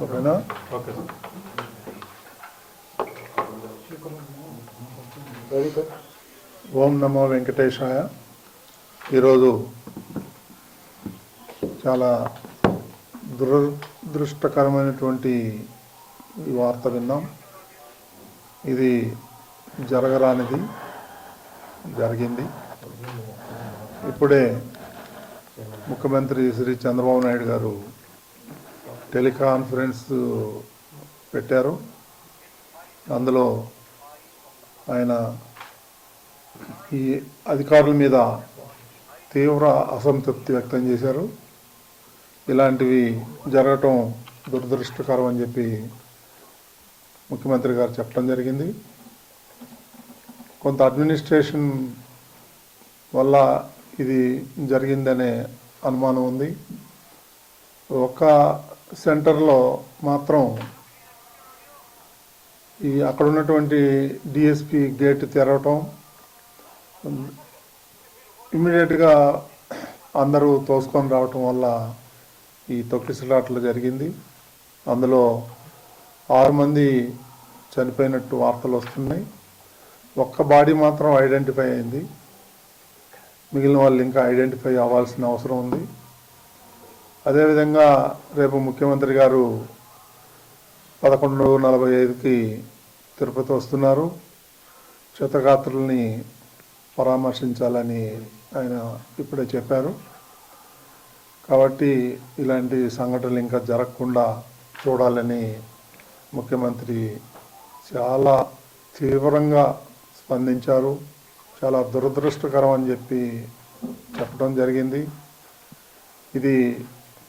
ఓకేనా? ఓకే ఓం నమో వెంకటేశాయ. ఈరోజు చాలా దురదృష్టకరమైనటువంటి ఈ వార్త విన్నాం. ఇది జరగరానిది జరిగింది. ఇప్పుడే ముఖ్యమంత్రి శ్రీ చంద్రబాబు నాయుడు గారు టెలికాన్ఫరెన్స్ పెట్టారు. అందులో ఆయన ఈ అధికారుల మీద తీవ్ర అసంతృప్తి వ్యక్తం చేశారు. ఇలాంటివి జరగటం దురదృష్టకరం అని చెప్పి ముఖ్యమంత్రి గారు చెప్పడం జరిగింది. కొంత అడ్మినిస్ట్రేషన్ వల్ల ఇది జరిగిందనే అనుమానం ఉంది. ఒక సెంటర్లో మాత్రం అక్కడ ఉన్నటువంటి డిఎస్పి గేట్ తెరవటం, ఇమ్మీడియట్గా అందరూ తోసుకొని రావటం వల్ల ఈ తొక్కిసలాట్లు జరిగింది. అందులో 6 మంది చనిపోయినట్టు వార్తలు వస్తున్నాయి. ఒక్క బాడీ మాత్రం ఐడెంటిఫై అయింది. మిగిలిన వాళ్ళు ఇంకా ఐడెంటిఫై అవ్వాల్సిన అవసరం ఉంది. అదేవిధంగా రేపు ముఖ్యమంత్రి గారు 11:45కి తిరుపతి వస్తున్నారు. క్షతగాత్రుల్ని పరామర్శించాలని ఆయన ఇప్పుడే చెప్పారు. కాబట్టి ఇలాంటి సంఘటనలు ఇంకా జరగకుండా చూడాలని ముఖ్యమంత్రి చాలా తీవ్రంగా స్పందించారు. చాలా దురదృష్టకరం అని చెప్పి చెప్పడం జరిగింది. ఇది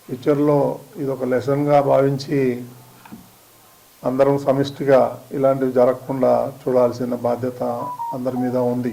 ఫ్యూచర్లో ఇదొక లెసన్గా భావించి అందరం సమిష్టిగా ఇలాంటివి జరగకుండా చూడాల్సిన బాధ్యత అందరి మీద ఉంది.